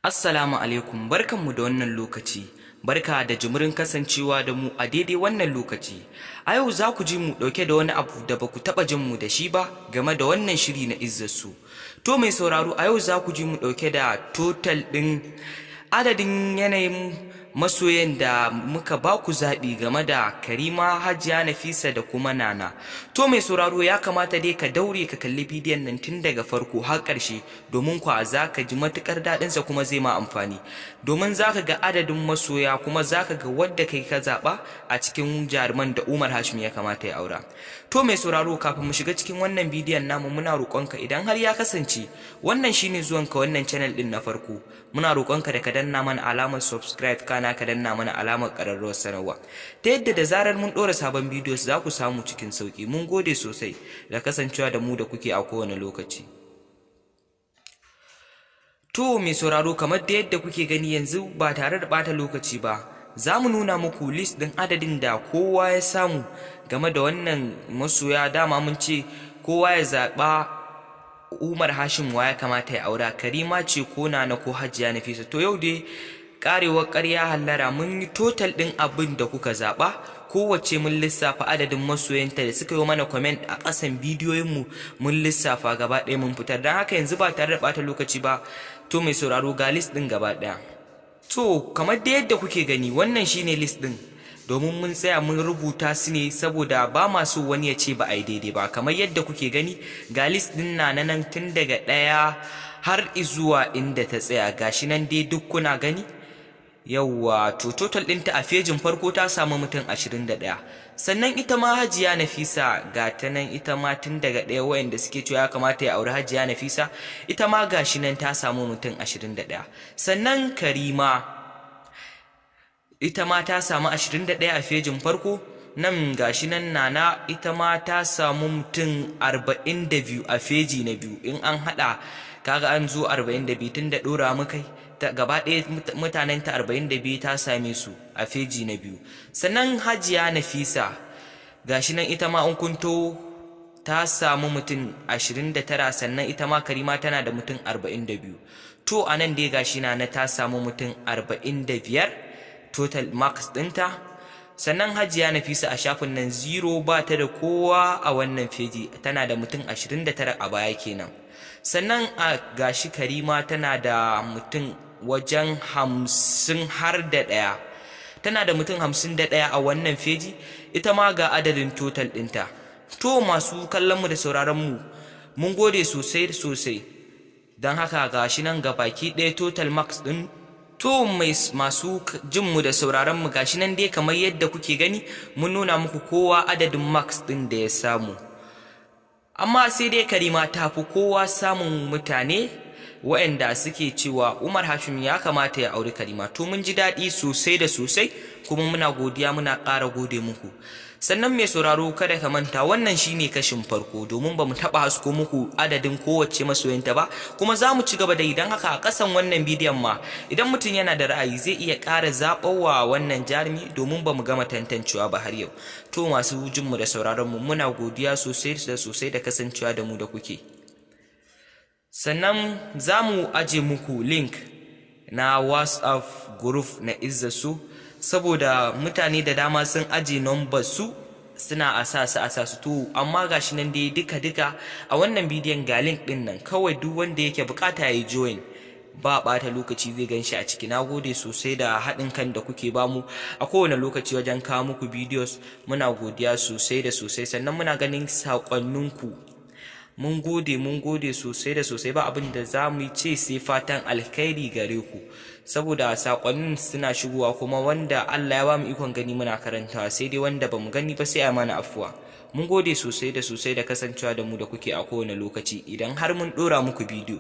Assalamu alaikum, barkanmu da wannan lokaci. Barka da jimirin kasancewa da mu a daidai wannan lokaci. A yau za ku ji mu ɗauke da wani abu da ba ku taɓa jin mu da shi ba game da wannan shiri na Izzarsu. To mai sauraro, a yau za ku ji mu ɗauke da total ɗin adadin yanayin masoyan da muka ba ku zaɓi game da Karima, Hajiya Nafisa da kuma Nana. To mai sauraro, ya kamata dai ka daure ka kalli bidiyon nan tun daga farko har ƙarshe domin kwa za ka ji matuƙar daɗinsa kuma zai ma amfani. Domin za ka ga adadin masoya kuma za ka ga wadda kai ka zaɓa a cikin jaruman da Umar Hashim ya kamata ya aura. To mai sauraro, kafin mu shiga cikin wannan bidiyon namu, muna roƙonka idan har ya kasance wannan shine zuwanka wannan channel ɗin na farko, muna roƙonka da ka danna mana alamar subscribe kana ka danna mana alamar ƙararrawar sanarwa ta yadda da zarar mun ɗora sabon bidiyo za ku samu cikin sauƙi. Mun gode sosai da kasancewa da mu da kuke a kowane lokaci. To mai sauraro, kamar da yadda kuke gani yanzu ba tare da ɓata lokaci ba, za mu nuna muku list ɗin adadin da kowa ya samu game da wannan masoya. Dama mun ce kowa ya zaɓa Umar Hashim wa ya kamata ya aura, Karima ce ko Nana ko Hajiya Nafisa. To yau dai karewar ƙarya hallara, mun yi total ɗin abin da kuka zaɓa, kowace mun lissafa adadin masoyanta da suka yi mana comment a ƙasan bidiyoyinmu, mun lissafa gaba ɗaya mun fitar. Don haka yanzu ba tare da ɓata lokaci ba, to mai sauraro ga list ɗin gaba ɗaya. To kamar da yadda kuke gani, wannan shine list ɗin, domin mun tsaya mun rubuta su ne saboda ba ma so wani ya ce ba a yi daidai ba. Kamar yadda kuke gani, ga list ɗin na nan tun daga ɗaya har izuwa inda ta tsaya, gashi nan dai duk kuna gani. Yawwa, to total ɗinta a fejin farko ta samu mutum 21. Sannan ita ma Hajiya Nafisa ga ta nan, ita ma tun daga ɗaya wayanda suke cewa ya kamata ya auri Hajiya Nafisa, ita ma gashi nan ta samu mutum 21. Sannan Karima ita ma ta samu 21 a fejin farko. Nan gashi nan Nana ita ma ta samu mutum 42 a feji na biyu. In an haɗa kaga an zo 42 tun da ɗora mukai, gaba ɗaya mutanen ta 42 ta same su a feji na biyu. Sannan Hajiya Nafisa gashi nan ita ma an kunto ta samu mutum 29. Sannan ita ma Karima tana da mutum 42. To anan dai gashi na ta samu mutum 45 total marks ɗinta. Sannan Hajiya Nafisa a shafin nan zero, ba ta da kowa a wannan feji, tana da mutum 29 a baya kenan. Sannan a gashi Karima tana da mutum wajen 50 har da ɗaya, tana da mutum 51 a wannan feji, ita ma ga adadin total ɗinta. To masu kallonmu da sauraronmu, mun gode sosai sosai. Don haka gashi nan ga baki ɗaya total marks ɗin. To masu jinmu da sauraronmu, gashi nan dai kamar yadda kuke gani, mun nuna muku kowa adadin marks ɗin da ya samu. Amma sai dai Karima ta fi kowa samun mutane waɗanda suke cewa Umar Hashim ya kamata ya auri Karima. To mun ji daɗi sosai da sosai, kuma muna godiya, muna ƙara gode muku. Sannan mai sauraro, kada ka manta wannan shine kashin farko, domin ba mu taɓa hasko muku adadin kowace masoyanta ba, kuma za mu ci gaba da idan haka a ƙasan wannan bidiyon ma idan mutum yana da ra'ayi zai iya ƙara zaɓawa wannan jarumi, domin ba mu gama tantancewa ba har yau. To masu jinmu da sauraronmu, muna godiya sosai da sosai da kasancewa da mu da kuke. Sannan za mu aje muku link na WhatsApp group na Izzarsu, saboda mutane da dama sun aje number su suna asasu to amma gashi nan dai duka a wannan bidiyon ga link din nan, kawai duk wanda yake bukata yayi join, ba bata lokaci zai ganshi a ciki. Nagode sosai da haɗin kan da kuke bamu a kowane lokaci wajen kawo muku videos, muna godiya sosai da sosai. Sannan muna ganin sakonninku, mun gode sosai da sosai. Ba abin da za mu ce sai fatan alkhairi gare ku, saboda sakonnin suna shigowa, kuma wanda Allah ya ba mu ikon gani muna karantawa, sai dai wanda ba mu gani ba sai a mana afuwa. Mun gode sosai da sosai da kasancewa da mu da kuke a kowane lokaci idan har mun ɗora muku bidiyo.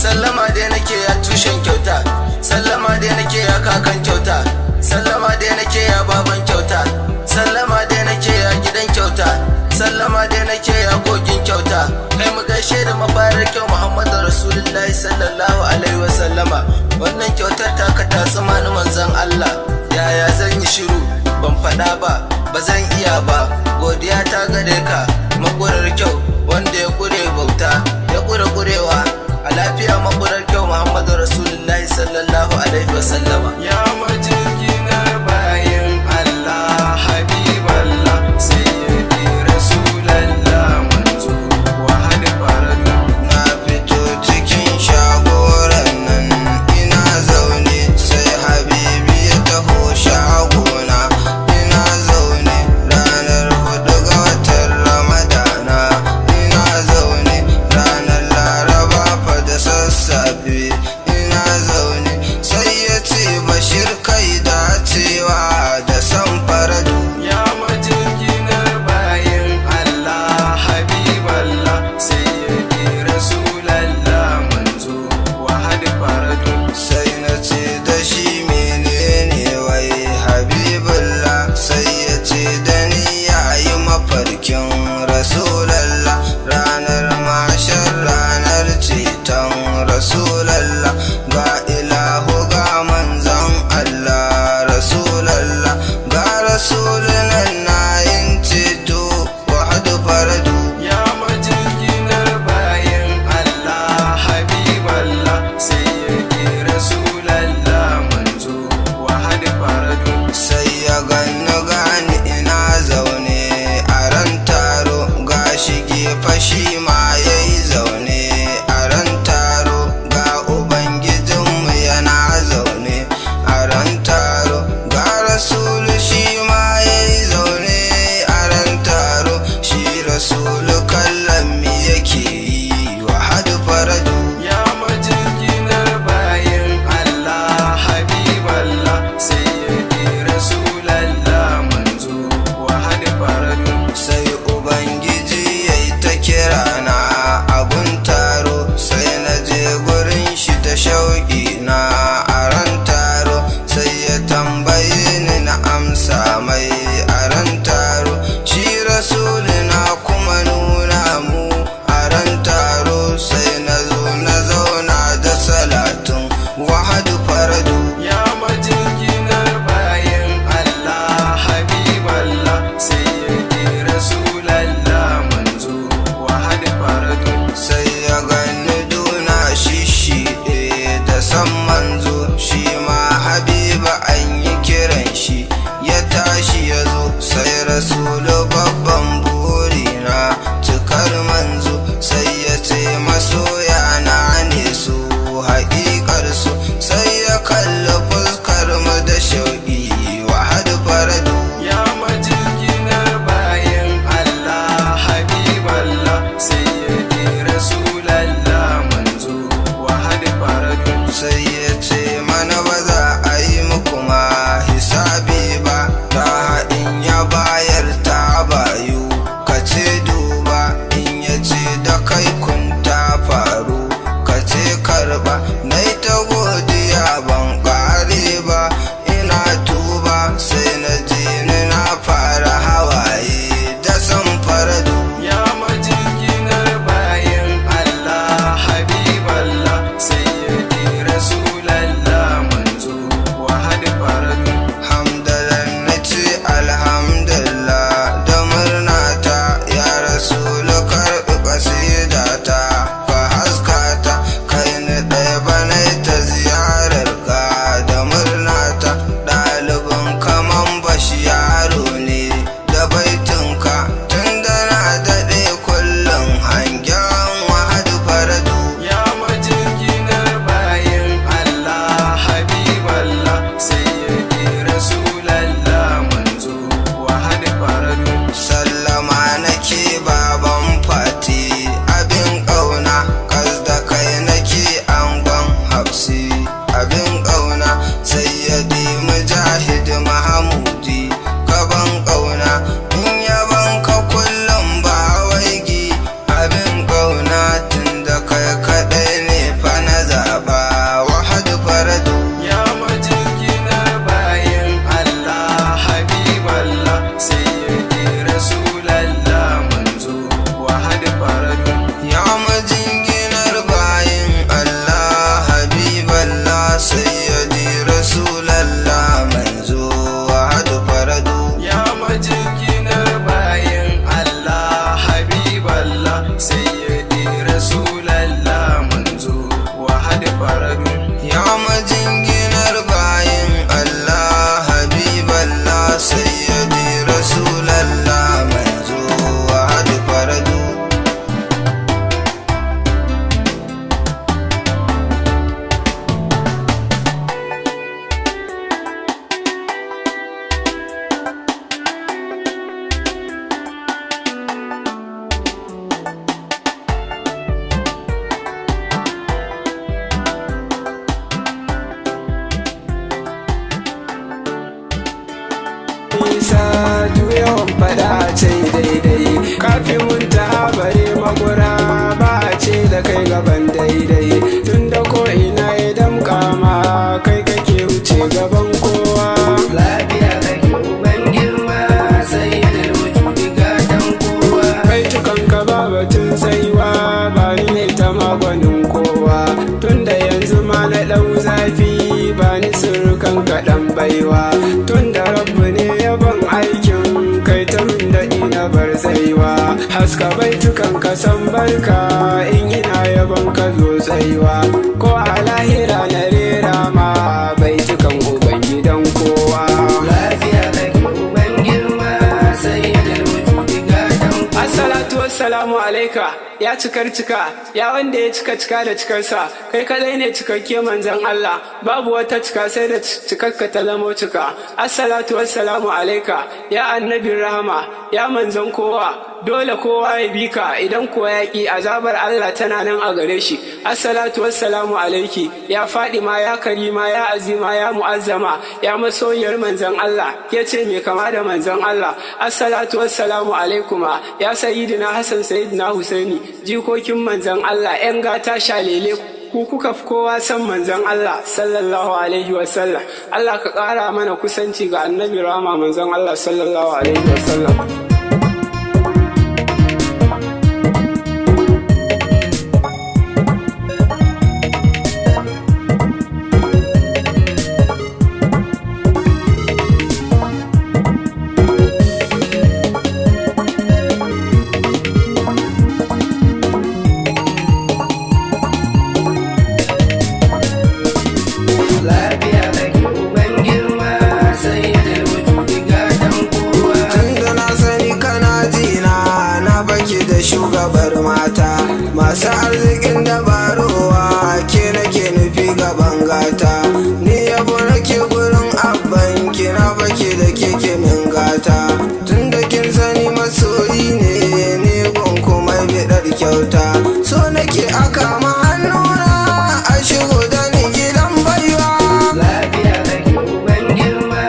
sallama dai nake ya tushen kyauta, sallama dai nake ya kakan kyauta, sallama dai nake ya baban kyauta, sallama dai nake ya gidan kyauta, sallama dai nake ya kogin kyauta. Kai mu gaishe da mafarar kyau Muhammadu Rasulullahi sallallahu alaihi wasallama. Wannan kyautar taka ta tsima ni manzon Allah, yaya zan yi shiru ban faɗa ba zan iya ba. Godiya ta gare ka makurar kyau, wanda ya kure bauta ya kure kurewa a lafiya. Makurar kyau Muhammadu Rasulullahi sallallahu alaihi wasallama. Ya majinginar bayan Allah, Habiballah, Sayyidi Rasulallah, manzo wahad faradu. Na fito cikin shagoran nan ina zaune, sai Habibi ya taho shagona. Ina zaune ranar 4 ga watan Ramadana, ina zaune ranar Laraba fa da sassafe. Ina zaune sai ya ce Bashir kai dacewa da san faradu. Ya majinginar bayan Allah, Habiballah, Sayyidi Rasulallah, manzo wahad faradu. Sai na ce da shi menene wai Habibullah, sai ya ce da ni yayi mafarkin Rasulallah, ranar mashar ranar ceton Rasulallah. Ga ilahu ga manzon Allah Rasulallah, ga Rasulunan na yin ceto wahad faradu. Ya majinginar bayan Allah, Habiballah, Sayyidi Rasulallah, manzo wahad faradu. Sai ya gani ina zaune a ran taro, gashi gefe shi ma yayi zaune a ran taro. Ga ubangijinmu yana zaune a ran taro, ga rasulu shi ma yayi zaune a ran taro. Shi rasulu kallon me yake yi wahad faradu. Ya majinginar bayan Allah, Habiballah, Sayyidi Rasulallah, manzo wahad faradu. Sai ubangiji yayi ta kira na abun taro, sai na je gurin shi da shauki na a ran taro. Sai ya tambaye ni na amsa mai a ran taro. Shi rasulu na kuma nuna mu a ran taro. Sai na zo na zauna da salatun wahad faradu. Ya majinginar bayan Allah, Habiballah, Sayyidi Rasulallah, manzo wahad faradu. Sai ya gani duna shishi da san manzo. Shi ma Habiba an yi kiran shi ya tashi ya zo. Sai rasulu babban burina cikar manzo. Sai ya ce masoya na ne su haƙiƙar su. Sai ya kalli fuskar mu da shauƙi wahad faradu. Ya majinginar bayan Allah, Habiballah, Sayyidi Rasulallah, manzo wahad faradu. Sai ya ce mana ba za a yi muku ma hisabi ba, ta in ya bayar ta bayu ka ce duba. In ya ce da kai kun ta faru ka ce karba. Na yi ta godiya ban ƙare ba, ina tuba. Sai na je ni na fara hawaye da san faradu. Ya majinginar bayan Allah, Habiballah, Sayyidi Rasulallah, manzo wahad faradu. Hamdalan na ce alhamdulillah da murnata, ya rasulu karɓi ƙasidata ka haskata. Kai ni ɗaya bana majinginar bayin Allah Habiballah Sayyidi Rasulallah manzo wahid faradu. Isa juyawan fada ce daidai kafin mun ta bare magura ba a ce da kai gaban daidai tunda ko ina ya damka ma kai kake wuce gaban kowa. Lafiya kake uban girma sai da wujudi gatan kowa. Kai tukanka ba batun saiwa ba ni ne ta maganin kowa tunda yanzu ma na ɗau zafi ba ni surukan kaɗan baiwa tunda rabu ne yaban aikin kai ta min daɗi na bar tsaiwa haska baitukan ka san barka in ina yaban ka zo tsaiwa ko a lahira na rera ma baitukan ubangidan kowa. Lafiya kake uban girma sai da wujudi gatan kowa. Assalatu wassalamu alaika ya cikar cika ya wanda ya cika da cikarsa kai kadai ne cikakke manzon Allah babu wata cika sai da cikarka ta zamo cika. Assalatu wassalamu alaika ya annabin rahama ya manzon kowa dole kowa ya bi ka idan kowa ya ki azabar Allah tana nan a gare shi. Assalatu wassalamu alaiki ya Fadima ya Karima ya Azima ya Mu'azzama ya masoyiyar manzon Allah ya ce mai kama da manzon Allah. Assalatu wassalamu alaikuma ya sayyidina Hassan sayyidina Husaini jikokin manzon Allah yan gata shalele ku kuka fi kowa san manzon Allah sallallahu alaihi wasallam. Allah ka ƙara mana kusanci ga annabi rama manzon Allah sallallahu alaihi wasallam. Lafiya kake uban girma sai da wujudi gatan kowa. Tunda na sani kana jina na baki da shugabar mata masu arzikin dabarowa ke nake nufi gaban gata ni yabo nake gurin abbanki na baki da keke min gata tunda kin sani masoyi ne ni gun kuma bidar kyauta so nake aka ma hannuna a shigo da ni gidan baiwa. Lafiya kake uban girma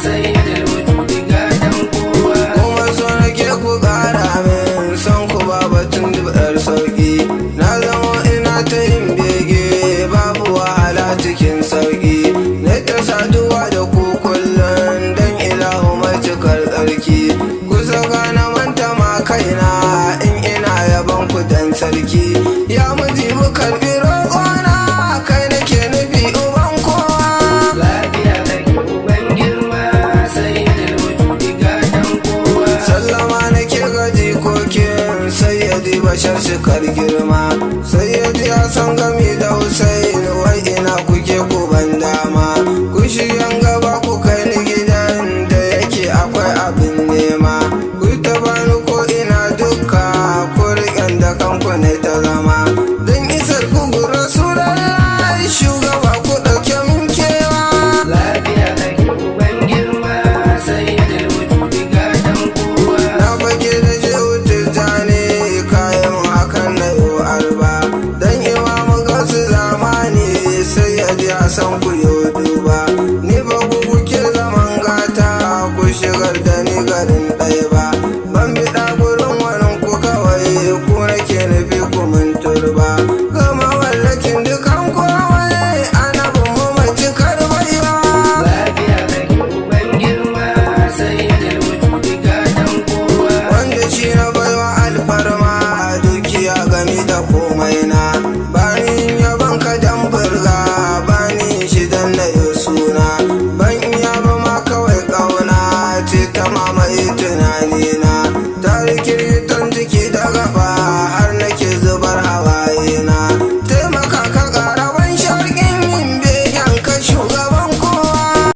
sai da wujudi gatan kowa. Kuma so nake ku ƙara min son ku ba batun dubɗar sauƙi na zama ina ta yin bege babu wahala cikin sauƙi na ta saduwa da ku kullum don ilahu mai cikar tsarki ku saka na manta ma kaina in ina yaban ku dan sarki ya muji mu karɓi roƙona kai nake nufi uban kowa. Lafiya kake uban girma sai da wujudi gatan kowa. Sallama nake ga jikokin sayyadi bashar shikar girma sayyadi Hassan gami da Hussein wai ina kuke ku ban dama ku shigan gaba ku kai ni gidan da yake akwai abin nema ku ta bani ko ina duka ku riƙen da kanku ne ta zama don isar ku gura Rasulallah shugaba ku ɗauke min kewa. Lafiya kake uban girma sai da wujudi gatan kowa. Na fage da shehu tijjani kayan hakan na yau arba don imamu gasu zamani sai ya ji a san ku yau duba ni ba ku kuke zaman gata ku shigar da ni garin ɗaya ba ban biɗa gurin wani ku kawai ku nake nufi ku mun turba gama wallakin dukan kowai annabin mu mai cikar baiwa. Lafiya kake uban girma sai da wujudi gatan kowa. Wanda shi na baiwa alfarma dukiya gami da komai na bani yaban ka dan burga bani shi dan na yi suna ban iya ba ma kawai kauna ce ta mamaye tunani na